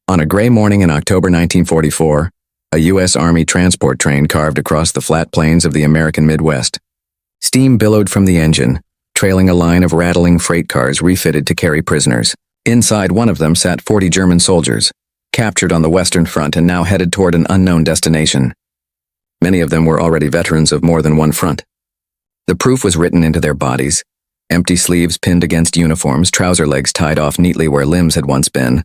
On a gray morning in October 1944, a U.S. Army transport train carved across the flat plains of the American Midwest. Steam billowed from the engine, trailing a line of rattling freight cars refitted to carry prisoners. Inside one of them sat 40 German soldiers, captured on the Western Front and now headed toward an unknown destination. Many of them were already veterans of more than one front. The proof was written into their bodies, empty sleeves pinned against uniforms, trouser legs tied off neatly where limbs had once been.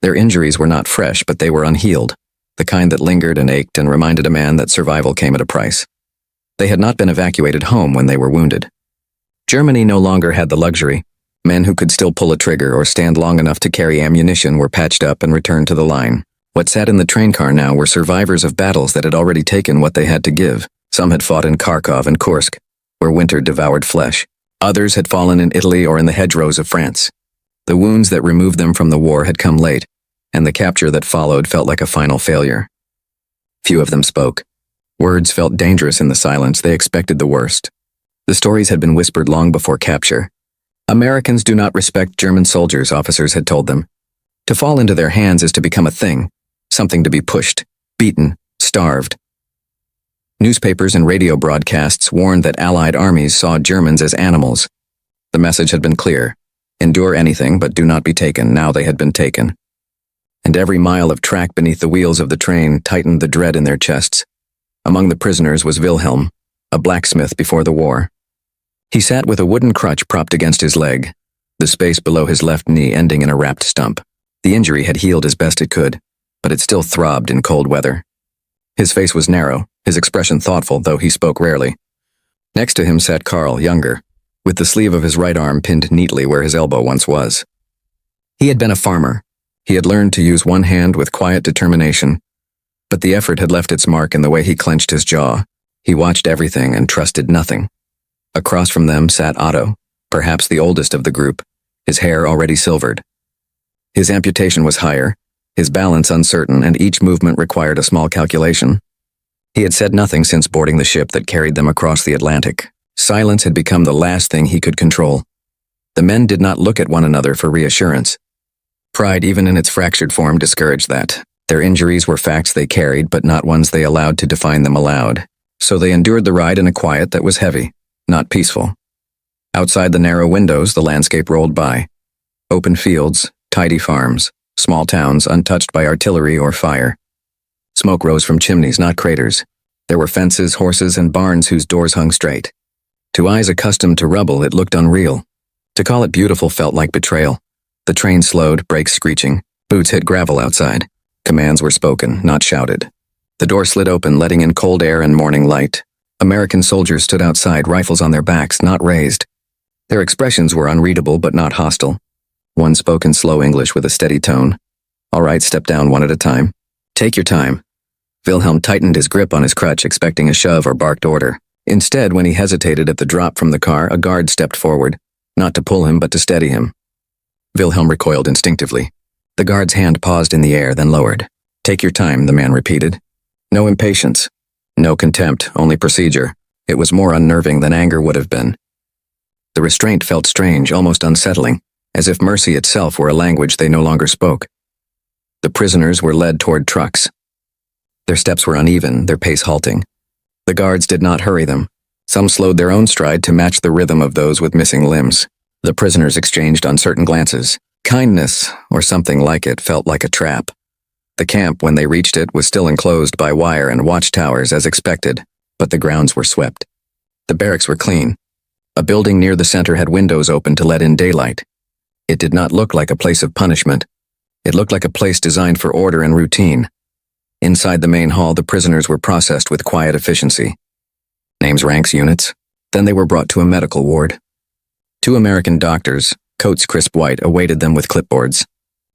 Their injuries were not fresh, but they were unhealed, the kind that lingered and ached and reminded a man that survival came at a price. They had not been evacuated home when they were wounded. Germany no longer had the luxury. Men who could still pull a trigger or stand long enough to carry ammunition were patched up and returned to the line. What sat in the train car now were survivors of battles that had already taken what they had to give. Some had fought in Kharkov and Kursk, where winter devoured flesh. Others had fallen in Italy or in the hedgerows of France. The wounds that removed them from the war had come late, and the capture that followed felt like a final failure. Few of them spoke. Words felt dangerous in the silence. They expected the worst. The stories had been whispered long before capture. Americans do not respect German soldiers, officers had told them. To fall into their hands is to become a thing, something to be pushed, beaten, starved. Newspapers and radio broadcasts warned that Allied armies saw Germans as animals. The message had been clear. Endure anything, but do not be taken. Now they had been taken. And every mile of track beneath the wheels of the train tightened the dread in their chests. Among the prisoners was Wilhelm, a blacksmith before the war. He sat with a wooden crutch propped against his leg, the space below his left knee ending in a wrapped stump. The injury had healed as best it could, but it still throbbed in cold weather. His face was narrow, his expression thoughtful, though he spoke rarely. Next to him sat Karl, younger, with the sleeve of his right arm pinned neatly where his elbow once was. He had been a farmer. He had learned to use one hand with quiet determination, but the effort had left its mark in the way he clenched his jaw. He watched everything and trusted nothing. Across from them sat Otto, perhaps the oldest of the group, his hair already silvered. His amputation was higher, his balance uncertain, and each movement required a small calculation. He had said nothing since boarding the ship that carried them across the Atlantic. Silence had become the last thing he could control. The men did not look at one another for reassurance. Pride, even in its fractured form, discouraged that. Their injuries were facts they carried, but not ones they allowed to define them aloud. So they endured the ride in a quiet that was heavy, not peaceful. Outside the narrow windows, the landscape rolled by. Open fields, tidy farms, small towns untouched by artillery or fire. Smoke rose from chimneys, not craters. There were fences, horses, and barns whose doors hung straight. To eyes accustomed to rubble, it looked unreal. To call it beautiful felt like betrayal. The train slowed, brakes screeching. Boots hit gravel outside. Commands were spoken, not shouted. The door slid open, letting in cold air and morning light. American soldiers stood outside, rifles on their backs, not raised. Their expressions were unreadable but not hostile. One spoke in slow English with a steady tone. "All right, step down one at a time. Take your time." Wilhelm tightened his grip on his crutch, expecting a shove or barked order. Instead, when he hesitated at the drop from the car, a guard stepped forward, not to pull him but to steady him. Wilhelm recoiled instinctively. The guard's hand paused in the air, then lowered. "Take your time," the man repeated. No impatience. No contempt, only procedure. It was more unnerving than anger would have been. The restraint felt strange, almost unsettling, as if mercy itself were a language they no longer spoke. The prisoners were led toward trucks. Their steps were uneven, their pace halting. The guards did not hurry them. Some slowed their own stride to match the rhythm of those with missing limbs. The prisoners exchanged uncertain glances. Kindness, or something like it, felt like a trap. The camp, when they reached it, was still enclosed by wire and watchtowers as expected, but the grounds were swept. The barracks were clean. A building near the center had windows open to let in daylight. It did not look like a place of punishment. It looked like a place designed for order and routine. Inside the main hall, the prisoners were processed with quiet efficiency. Names, ranks, units. Then they were brought to a medical ward. 2 American doctors, coats crisp white, awaited them with clipboards.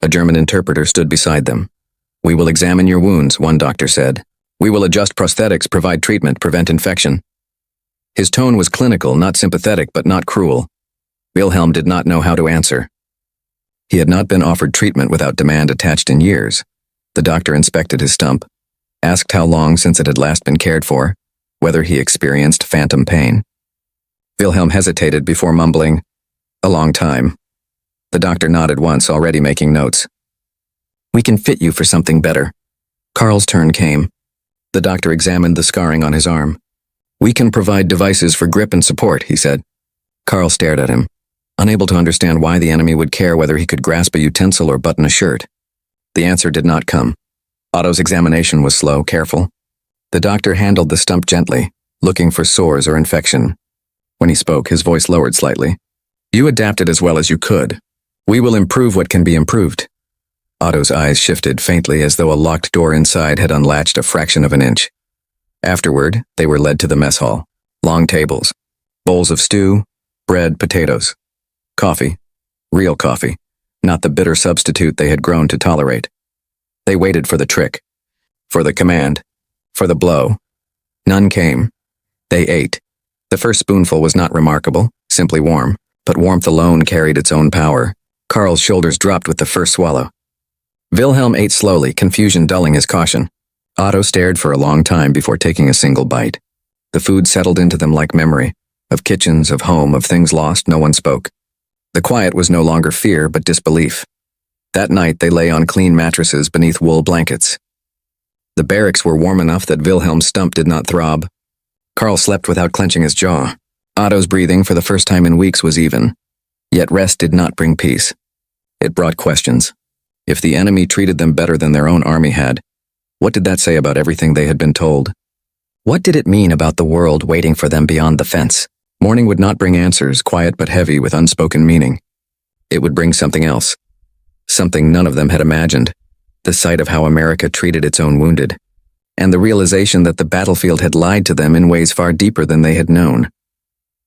A German interpreter stood beside them. "We will examine your wounds," one doctor said. "We will adjust prosthetics, provide treatment, prevent infection." His tone was clinical, not sympathetic, but not cruel. Wilhelm did not know how to answer. He had not been offered treatment without demand attached in years. The doctor inspected his stump, asked how long since it had last been cared for, whether he experienced phantom pain. Wilhelm hesitated before mumbling, "A long time." The doctor nodded once, already making notes. We can fit you for something better. Carl's turn came. The doctor examined the scarring on his arm. We can provide devices for grip and support, he said. Carl stared at him, unable to understand why the enemy would care whether he could grasp a utensil or button a shirt. The answer did not come. Otto's examination was slow, careful. The doctor handled the stump gently, looking for sores or infection. When he spoke, his voice lowered slightly. You adapted as well as you could. We will improve what can be improved. Otto's eyes shifted faintly as though a locked door inside had unlatched a fraction of an inch. Afterward, they were led to the mess hall. Long tables, bowls of stew, bread, potatoes. Coffee. Real coffee, not the bitter substitute they had grown to tolerate. They waited for the trick, for the command, for the blow. None came. They ate. The first spoonful was not remarkable, simply warm, but warmth alone carried its own power. Carl's shoulders dropped with the first swallow. Wilhelm ate slowly, confusion dulling his caution. Otto stared for a long time before taking a single bite. The food settled into them like memory. Of kitchens, of home, of things lost, no one spoke. The quiet was no longer fear, but disbelief. That night they lay on clean mattresses beneath wool blankets. The barracks were warm enough that Wilhelm's stump did not throb. Carl slept without clenching his jaw. Otto's breathing for the first time in weeks was even. Yet rest did not bring peace. It brought questions. If the enemy treated them better than their own army had, what did that say about everything they had been told? What did it mean about the world waiting for them beyond the fence? Morning would not bring answers, quiet but heavy with unspoken meaning. It would bring something else. Something none of them had imagined. The sight of how America treated its own wounded. And the realization that the battlefield had lied to them in ways far deeper than they had known.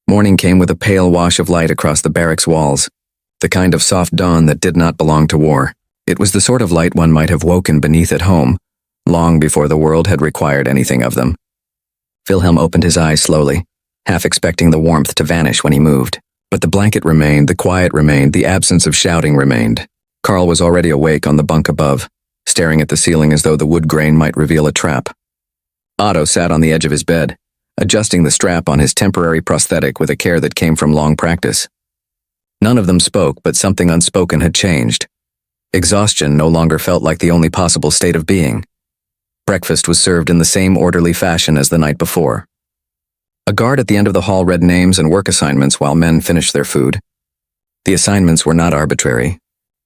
Morning came with a pale wash of light across the barracks walls. The kind of soft dawn that did not belong to war. It was the sort of light one might have woken beneath at home, long before the world had required anything of them. Wilhelm opened his eyes slowly, half expecting the warmth to vanish when he moved. But the blanket remained, the quiet remained, the absence of shouting remained. Carl was already awake on the bunk above, staring at the ceiling as though the wood grain might reveal a trap. Otto sat on the edge of his bed, adjusting the strap on his temporary prosthetic with a care that came from long practice. None of them spoke, but something unspoken had changed. Exhaustion no longer felt like the only possible state of being. Breakfast was served in the same orderly fashion as the night before. A guard at the end of the hall read names and work assignments while men finished their food. The assignments were not arbitrary.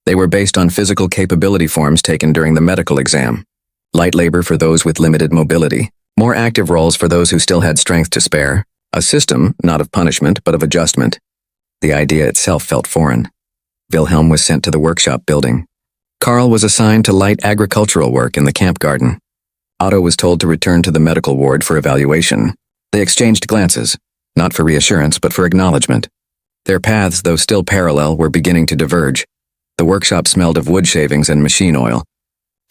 They were based on physical capability forms taken during the medical exam. Light labor for those with limited mobility, more active roles for those who still had strength to spare, a system, not of punishment, but of adjustment. The idea itself felt foreign. Wilhelm was sent to the workshop building. Carl was assigned to light agricultural work in the camp garden. Otto was told to return to the medical ward for evaluation. They exchanged glances, not for reassurance, but for acknowledgement. Their paths, though still parallel, were beginning to diverge. The workshop smelled of wood shavings and machine oil.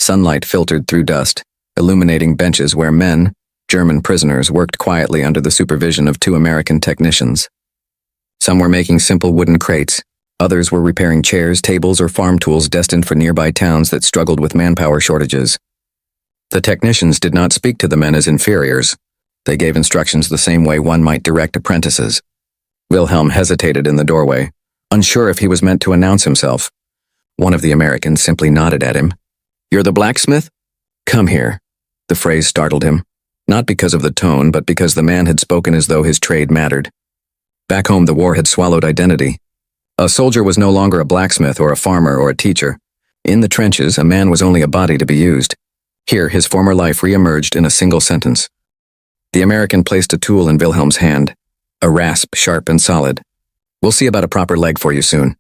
Sunlight filtered through dust, illuminating benches where men, German prisoners, worked quietly under the supervision of 2 American technicians. Some were making simple wooden crates. Others were repairing chairs, tables, or farm tools destined for nearby towns that struggled with manpower shortages. The technicians did not speak to the men as inferiors. They gave instructions the same way one might direct apprentices. Wilhelm hesitated in the doorway, unsure if he was meant to announce himself. One of the Americans simply nodded at him. "You're the blacksmith? Come here." The phrase startled him, not because of the tone, but because the man had spoken as though his trade mattered. Back home, the war had swallowed identity. A soldier was no longer a blacksmith or a farmer or a teacher. In the trenches, a man was only a body to be used. Here, his former life re-emerged in a single sentence. The American placed a tool in Wilhelm's hand, a rasp, sharp and solid. "We'll see about a proper leg for you soon.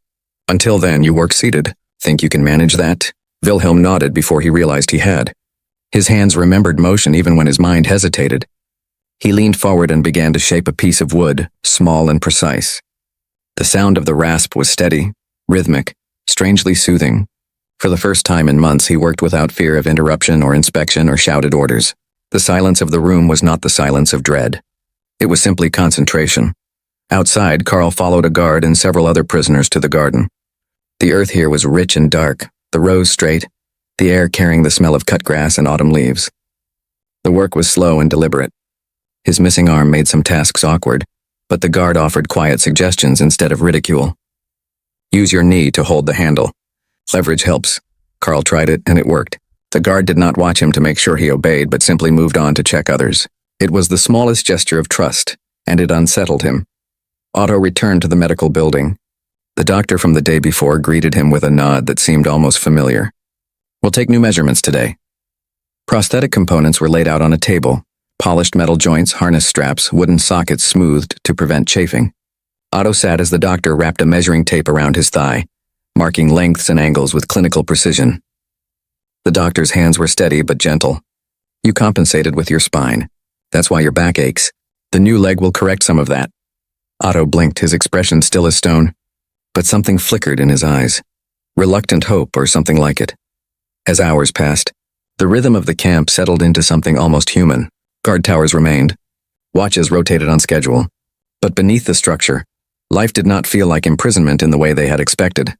Until then, you work seated. Think you can manage that?" Wilhelm nodded before he realized he had. His hands remembered motion even when his mind hesitated. He leaned forward and began to shape a piece of wood, small and precise. The sound of the rasp was steady, rhythmic, strangely soothing. For the first time in months, he worked without fear of interruption or inspection or shouted orders. The silence of the room was not the silence of dread. It was simply concentration. Outside, Carl followed a guard and several other prisoners to the garden. The earth here was rich and dark, the rows straight, the air carrying the smell of cut grass and autumn leaves. The work was slow and deliberate. His missing arm made some tasks awkward, but the guard offered quiet suggestions instead of ridicule. "Use your knee to hold the handle. Leverage helps." Carl tried it, and it worked. The guard did not watch him to make sure he obeyed, but simply moved on to check others. It was the smallest gesture of trust, and it unsettled him. Otto returned to the medical building. The doctor from the day before greeted him with a nod that seemed almost familiar. "We'll take new measurements today." Prosthetic components were laid out on a table, polished metal joints, harness straps, wooden sockets smoothed to prevent chafing. Otto sat as the doctor wrapped a measuring tape around his thigh, marking lengths and angles with clinical precision. The doctor's hands were steady but gentle. "You compensated with your spine. That's why your back aches. The new leg will correct some of that." Otto blinked, his expression still as stone, but something flickered in his eyes. Reluctant hope or something like it. As hours passed, the rhythm of the camp settled into something almost human. Guard towers remained. Watches rotated on schedule. But beneath the structure, life did not feel like imprisonment in the way they had expected.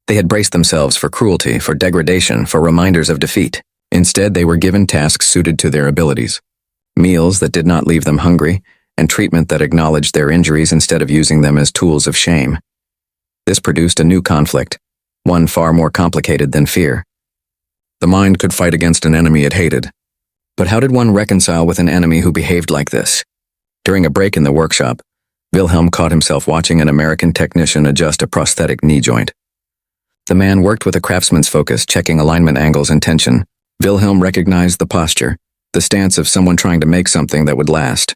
They had braced themselves for cruelty, for degradation, for reminders of defeat. Instead, they were given tasks suited to their abilities. Meals that did not leave them hungry, and treatment that acknowledged their injuries instead of using them as tools of shame. This produced a new conflict, one far more complicated than fear. The mind could fight against an enemy it hated. But how did one reconcile with an enemy who behaved like this? During a break in the workshop, Wilhelm caught himself watching an American technician adjust a prosthetic knee joint. The man worked with a craftsman's focus, checking alignment angles and tension. Wilhelm recognized the posture, the stance of someone trying to make something that would last.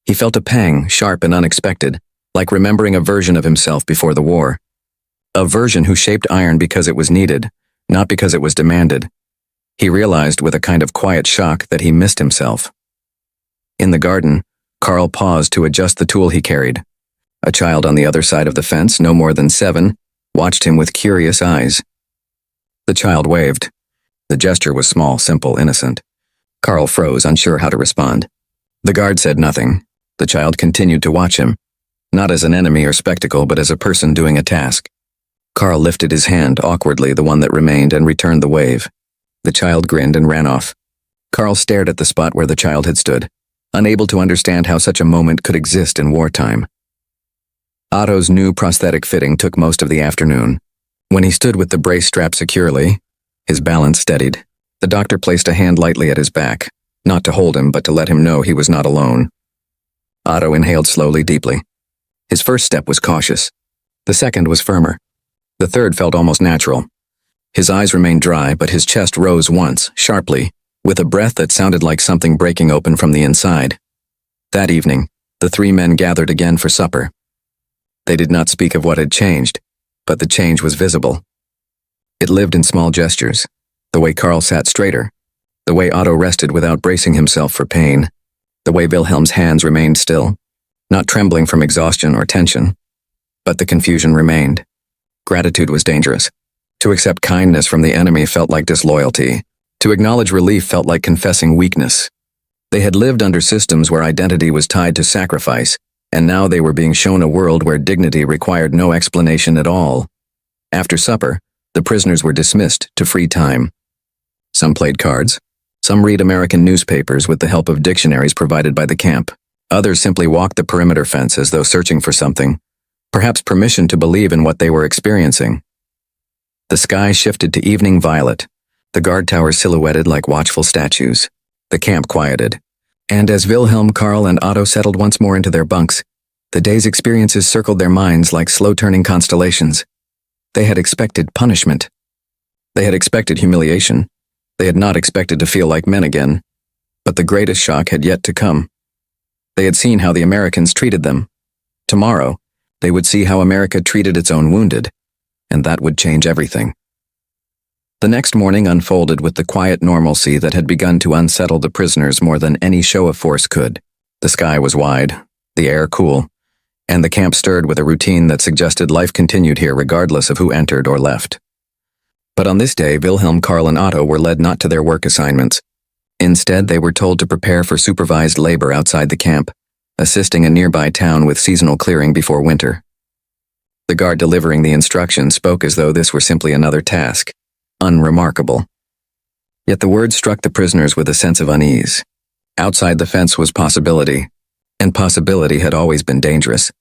He felt a pang, sharp and unexpected, like remembering a version of himself before the war. A version who shaped iron because it was needed, not because it was demanded. He realized with a kind of quiet shock that he missed himself. In the garden, Carl paused to adjust the tool he carried. A child on the other side of the fence, no more than 7, watched him with curious eyes. The child waved. The gesture was small, simple, innocent. Carl froze, unsure how to respond. The guard said nothing. The child continued to watch him, not as an enemy or spectacle, but as a person doing a task. Carl lifted his hand, awkwardly the one that remained, and returned the wave. The child grinned and ran off. Carl stared at the spot where the child had stood, unable to understand how such a moment could exist in wartime. Otto's new prosthetic fitting took most of the afternoon. When he stood with the brace strapped securely, his balance steadied. The doctor placed a hand lightly at his back, not to hold him, but to let him know he was not alone. Otto inhaled slowly, deeply. His first step was cautious. The second was firmer. The third felt almost natural. His eyes remained dry, but his chest rose once, sharply, with a breath that sounded like something breaking open from the inside. That evening, the 3 men gathered again for supper. They did not speak of what had changed, but the change was visible. It lived in small gestures, the way Carl sat straighter, the way Otto rested without bracing himself for pain, the way Wilhelm's hands remained still, not trembling from exhaustion or tension. But the confusion remained. Gratitude was dangerous. To accept kindness from the enemy felt like disloyalty. To acknowledge relief felt like confessing weakness. They had lived under systems where identity was tied to sacrifice, and now they were being shown a world where dignity required no explanation at all. After supper, the prisoners were dismissed to free time. Some played cards. Some read American newspapers with the help of dictionaries provided by the camp. Others simply walked the perimeter fence as though searching for something, perhaps permission to believe in what they were experiencing. The sky shifted to evening violet, the guard towers silhouetted like watchful statues. The camp quieted. And as Wilhelm, Carl, and Otto settled once more into their bunks, the day's experiences circled their minds like slow-turning constellations. They had expected punishment. They had expected humiliation. They had not expected to feel like men again. But the greatest shock had yet to come. They had seen how the Americans treated them. Tomorrow, they would see how America treated its own wounded, and that would change everything. The next morning unfolded with the quiet normalcy that had begun to unsettle the prisoners more than any show of force could. The sky was wide, the air cool, and the camp stirred with a routine that suggested life continued here regardless of who entered or left. But on this day, Wilhelm, Carl, and Otto were led not to their work assignments. Instead, they were told to prepare for supervised labor outside the camp, assisting a nearby town with seasonal clearing before winter. The guard delivering the instructions spoke as though this were simply another task. Unremarkable. Yet the words struck the prisoners with a sense of unease. Outside the fence was possibility, and possibility had always been dangerous.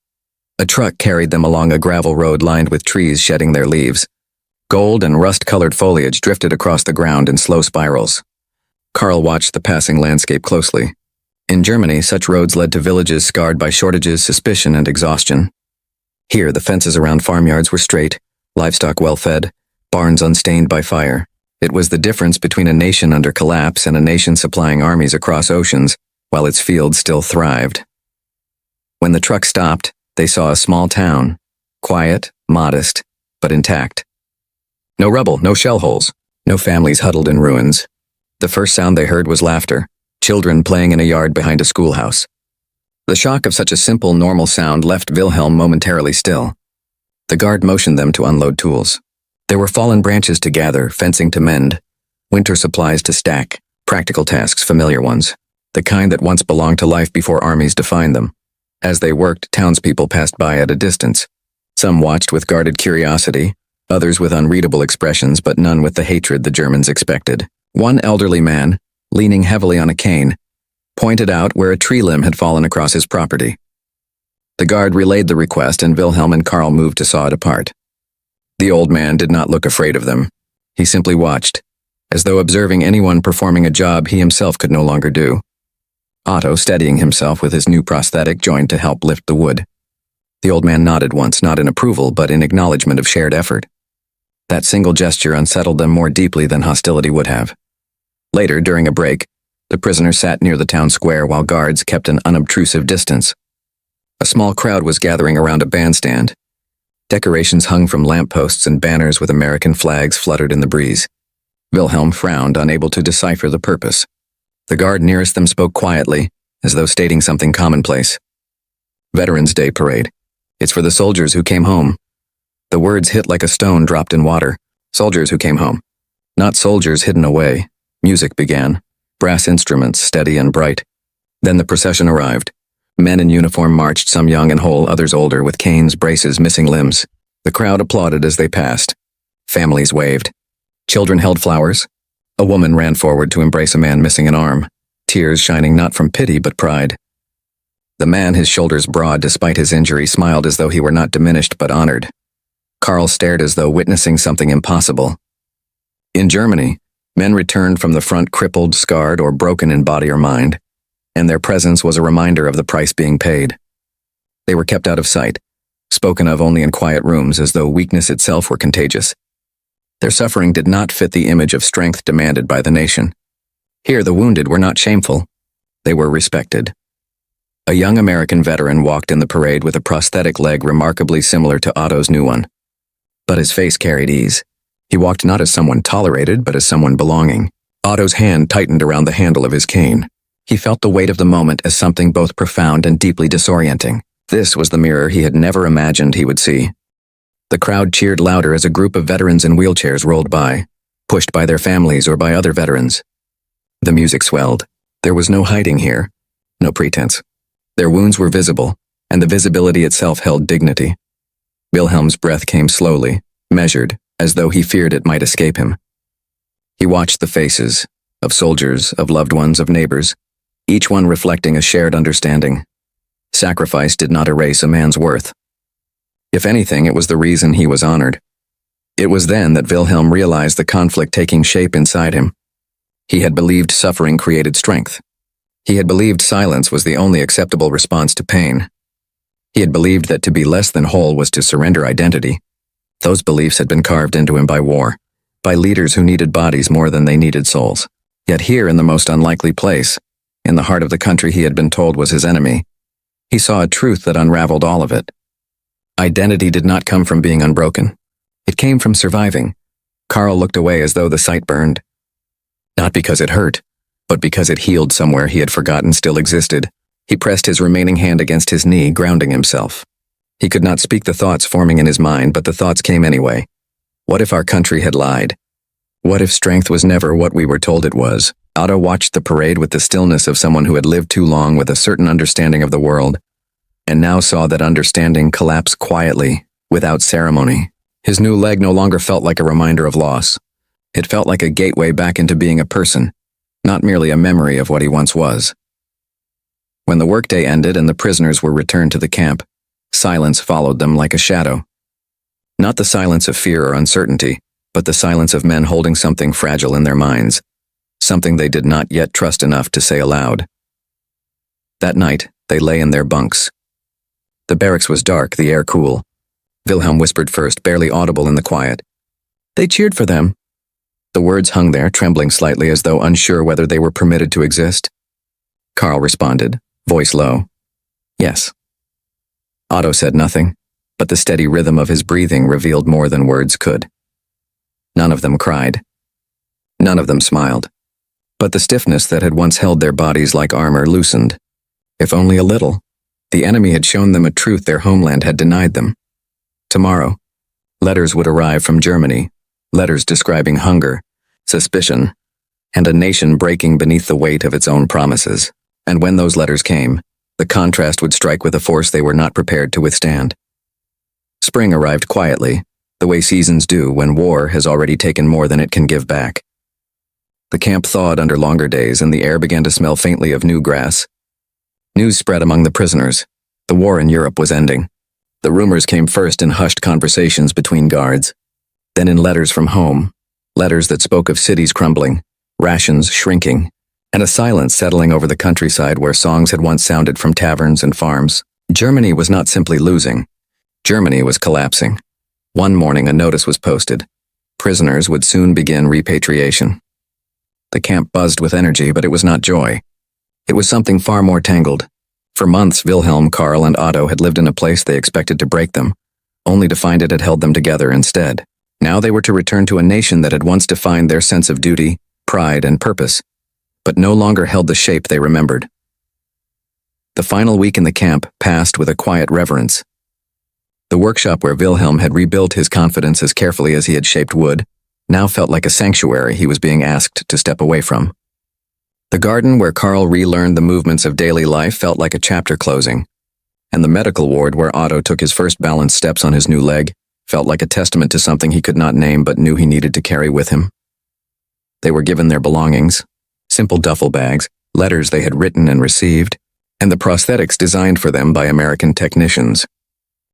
A truck carried them along a gravel road lined with trees shedding their leaves. Gold and rust-colored foliage drifted across the ground in slow spirals. Carl watched the passing landscape closely. In Germany, such roads led to villages scarred by shortages, suspicion, and exhaustion. Here, the fences around farmyards were straight, livestock well-fed, barns unstained by fire. It was the difference between a nation under collapse and a nation supplying armies across oceans, while its fields still thrived. When the truck stopped, they saw a small town, quiet, modest, but intact. No rubble, no shell holes, no families huddled in ruins. The first sound they heard was laughter, children playing in a yard behind a schoolhouse. The shock of such a simple, normal sound left Wilhelm momentarily still. The guard motioned them to unload tools. There were fallen branches to gather, fencing to mend, winter supplies to stack, practical tasks, familiar ones, the kind that once belonged to life before armies defined them. As they worked, townspeople passed by at a distance. Some watched with guarded curiosity, others with unreadable expressions, but none with the hatred the Germans expected. One elderly man, leaning heavily on a cane, pointed out where a tree limb had fallen across his property. The guard relayed the request, and Wilhelm and Carl moved to saw it apart. The old man did not look afraid of them. He simply watched, as though observing anyone performing a job he himself could no longer do. Otto, steadying himself with his new prosthetic, joined to help lift the wood. The old man nodded once, not in approval, but in acknowledgement of shared effort. That single gesture unsettled them more deeply than hostility would have. Later, during a break, the prisoners sat near the town square while guards kept an unobtrusive distance. A small crowd was gathering around a bandstand. Decorations hung from lampposts and banners with American flags fluttered in the breeze. Wilhelm frowned, unable to decipher the purpose. The guard nearest them spoke quietly, as though stating something commonplace. Veterans Day Parade. It's for the soldiers who came home. The words hit like a stone dropped in water. Soldiers who came home. Not soldiers hidden away. Music began. Brass instruments, steady and bright. Then the procession arrived. Men in uniform marched, some young and whole, others older, with canes, braces, missing limbs. The crowd applauded as they passed. Families waved. Children held flowers. A woman ran forward to embrace a man missing an arm, tears shining not from pity but pride. The man, his shoulders broad despite his injury, smiled as though he were not diminished but honored. Carl stared as though witnessing something impossible. In Germany, men returned from the front crippled, scarred, or broken in body or mind, and their presence was a reminder of the price being paid. They were kept out of sight, spoken of only in quiet rooms as though weakness itself were contagious. Their suffering did not fit the image of strength demanded by the nation. Here the wounded were not shameful. They were respected. A young American veteran walked in the parade with a prosthetic leg remarkably similar to Otto's new one. But his face carried ease. He walked not as someone tolerated, but as someone belonging. Otto's hand tightened around the handle of his cane. He felt the weight of the moment as something both profound and deeply disorienting. This was the mirror he had never imagined he would see. The crowd cheered louder as a group of veterans in wheelchairs rolled by, pushed by their families or by other veterans. The music swelled. There was no hiding here, no pretense. Their wounds were visible, and the visibility itself held dignity. Wilhelm's breath came slowly, measured, as though he feared it might escape him. He watched the faces, of soldiers, of loved ones, of neighbors, each one reflecting a shared understanding. Sacrifice did not erase a man's worth. If anything, it was the reason he was honored. It was then that Wilhelm realized the conflict taking shape inside him. He had believed suffering created strength. He had believed silence was the only acceptable response to pain. He had believed that to be less than whole was to surrender identity. Those beliefs had been carved into him by war, by leaders who needed bodies more than they needed souls. Yet here, in the most unlikely place, in the heart of the country he had been told was his enemy, he saw a truth that unraveled all of it. Identity did not come from being unbroken. It came from surviving. Carl looked away as though the sight burned. Not because it hurt, but because it healed somewhere he had forgotten still existed. He pressed his remaining hand against his knee, grounding himself. He could not speak the thoughts forming in his mind, but the thoughts came anyway. What if our country had lied? What if strength was never what we were told it was? Otto watched the parade with the stillness of someone who had lived too long with a certain understanding of the world, and now saw that understanding collapse quietly, without ceremony. His new leg no longer felt like a reminder of loss. It felt like a gateway back into being a person, not merely a memory of what he once was. When the workday ended and the prisoners were returned to the camp, silence followed them like a shadow. Not the silence of fear or uncertainty, but the silence of men holding something fragile in their minds, something they did not yet trust enough to say aloud. That night, they lay in their bunks. The barracks was dark, the air cool. Wilhelm whispered first, barely audible in the quiet. "They cheered for them." The words hung there, trembling slightly as though unsure whether they were permitted to exist. Karl responded, voice low. "Yes." Otto said nothing, but the steady rhythm of his breathing revealed more than words could. None of them cried. None of them smiled. But the stiffness that had once held their bodies like armor loosened. If only a little. The enemy had shown them a truth their homeland had denied them. Tomorrow, letters would arrive from Germany, letters describing hunger, suspicion, and a nation breaking beneath the weight of its own promises. And when those letters came, the contrast would strike with a force they were not prepared to withstand. Spring arrived quietly, the way seasons do when war has already taken more than it can give back. The camp thawed under longer days and the air began to smell faintly of new grass. News spread among the prisoners. The war in Europe was ending. The rumors came first in hushed conversations between guards, then in letters from home, letters that spoke of cities crumbling, rations shrinking, and a silence settling over the countryside where songs had once sounded from taverns and farms. Germany was not simply losing. Germany was collapsing. One morning a notice was posted. Prisoners would soon begin repatriation. The camp buzzed with energy, but it was not joy. It was something far more tangled. For months, Wilhelm, Karl, and Otto had lived in a place they expected to break them, only to find it had held them together instead. Now they were to return to a nation that had once defined their sense of duty, pride, and purpose, but no longer held the shape they remembered. The final week in the camp passed with a quiet reverence. The workshop where Wilhelm had rebuilt his confidence as carefully as he had shaped wood now felt like a sanctuary he was being asked to step away from. The garden where Karl relearned the movements of daily life felt like a chapter closing, and the medical ward where Otto took his first balanced steps on his new leg felt like a testament to something he could not name but knew he needed to carry with him. They were given their belongings, simple duffel bags, letters they had written and received, and the prosthetics designed for them by American technicians.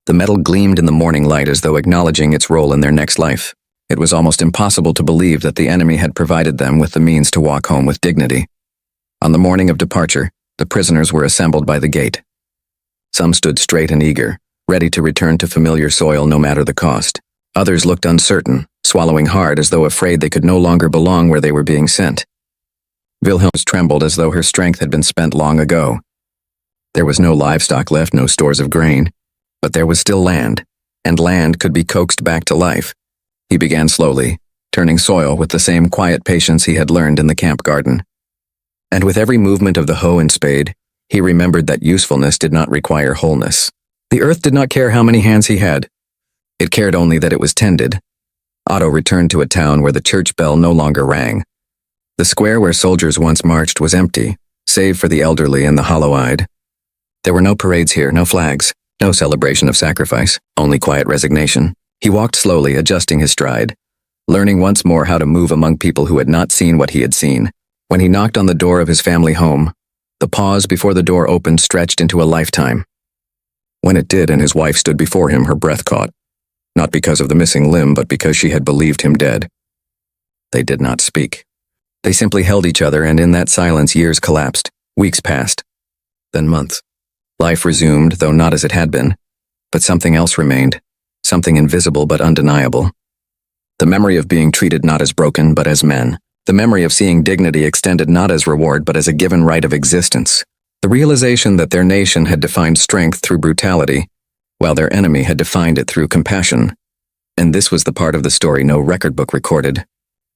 The metal gleamed in the morning light as though acknowledging its role in their next life. It was almost impossible to believe that the enemy had provided them with the means to walk home with dignity. On the morning of departure, the prisoners were assembled by the gate. Some stood straight and eager, ready to return to familiar soil no matter the cost. Others looked uncertain, swallowing hard as though afraid they could no longer belong where they were being sent. Wilhelm's trembled as though her strength had been spent long ago. There was no livestock left, no stores of grain, but there was still land, and land could be coaxed back to life. He began slowly, turning soil with the same quiet patience he had learned in the camp garden. And with every movement of the hoe and spade, he remembered that usefulness did not require wholeness. The earth did not care how many hands he had. It cared only that it was tended. Otto returned to a town where the church bell no longer rang. The square where soldiers once marched was empty, save for the elderly and the hollow-eyed. There were no parades here, no flags, no celebration of sacrifice, only quiet resignation. He walked slowly, adjusting his stride, learning once more how to move among people who had not seen what he had seen. When he knocked on the door of his family home, the pause before the door opened stretched into a lifetime. When it did and his wife stood before him, her breath caught, not because of the missing limb, but because she had believed him dead. They did not speak. They simply held each other, and in that silence years collapsed, weeks passed, then months. Life resumed, though not as it had been, but something else remained, something invisible but undeniable. The memory of being treated not as broken, but as men. The memory of seeing dignity extended not as reward, but as a given right of existence. The realization that their nation had defined strength through brutality, while their enemy had defined it through compassion. And this was the part of the story no record book recorded,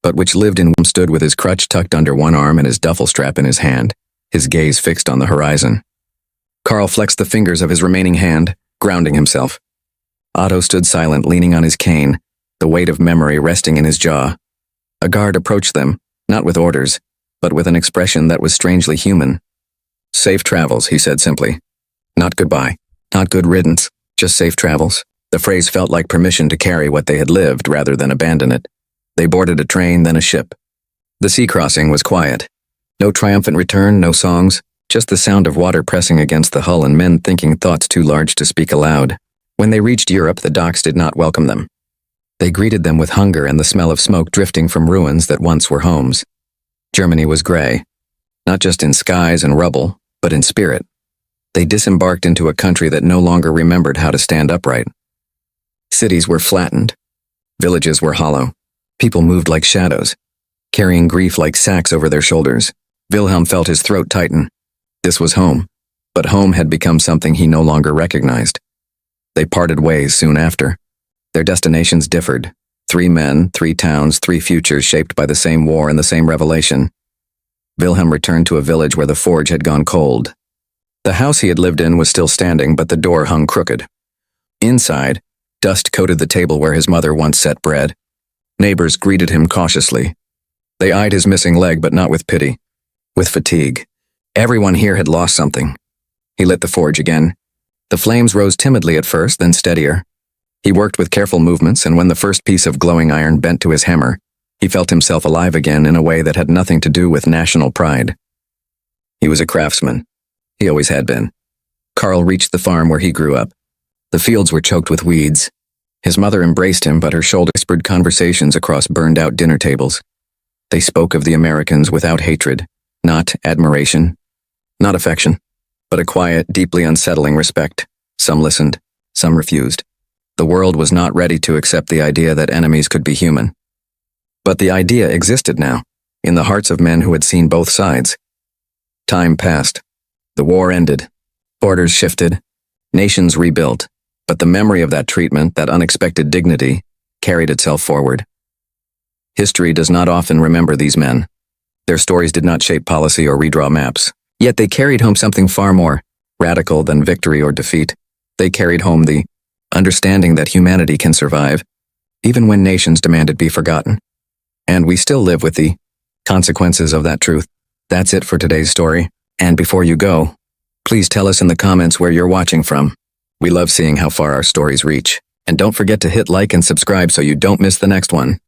but which lived in him. Stood with his crutch tucked under one arm and his duffel strap in his hand, his gaze fixed on the horizon. Karl flexed the fingers of his remaining hand, grounding himself. Otto stood silent, leaning on his cane, the weight of memory resting in his jaw. A guard approached them, not with orders, but with an expression that was strangely human. "Safe travels," he said simply. Not goodbye, not good riddance, just safe travels. The phrase felt like permission to carry what they had lived rather than abandon it. They boarded a train, then a ship. The sea crossing was quiet. No triumphant return, no songs, just the sound of water pressing against the hull and men thinking thoughts too large to speak aloud. When they reached Europe, the docks did not welcome them. They greeted them with hunger and the smell of smoke drifting from ruins that once were homes. Germany was gray, not just in skies and rubble, but in spirit. They disembarked into a country that no longer remembered how to stand upright. Cities were flattened. Villages were hollow. People moved like shadows, carrying grief like sacks over their shoulders. Wilhelm felt his throat tighten. This was home, but home had become something he no longer recognized. They parted ways soon after. Their destinations differed. 3 men, 3 towns, 3 futures shaped by the same war and the same revelation. Wilhelm returned to a village where the forge had gone cold. The house he had lived in was still standing, but the door hung crooked. Inside, dust coated the table where his mother once set bread. Neighbors greeted him cautiously. They eyed his missing leg, but not with pity, with fatigue. Everyone here had lost something. He lit the forge again. The flames rose timidly at first, then steadier. He worked with careful movements, and when the first piece of glowing iron bent to his hammer, he felt himself alive again in a way that had nothing to do with national pride. He was a craftsman. He always had been. Karl reached the farm where he grew up. The fields were choked with weeds. His mother embraced him, but her shoulder whispered conversations across burned-out dinner tables. They spoke of the Americans without hatred, not admiration, not affection, but a quiet, deeply unsettling respect. Some listened, some refused. The world was not ready to accept the idea that enemies could be human. But the idea existed now, in the hearts of men who had seen both sides. Time passed. The war ended. Borders shifted. Nations rebuilt. But the memory of that treatment, that unexpected dignity, carried itself forward. History does not often remember these men. Their stories did not shape policy or redraw maps. Yet they carried home something far more radical than victory or defeat. They carried home the understanding that humanity can survive, even when nations demand it be forgotten. And we still live with the consequences of that truth. That's it for today's story. And before you go, please tell us in the comments where you're watching from. We love seeing how far our stories reach. And don't forget to hit like and subscribe so you don't miss the next one.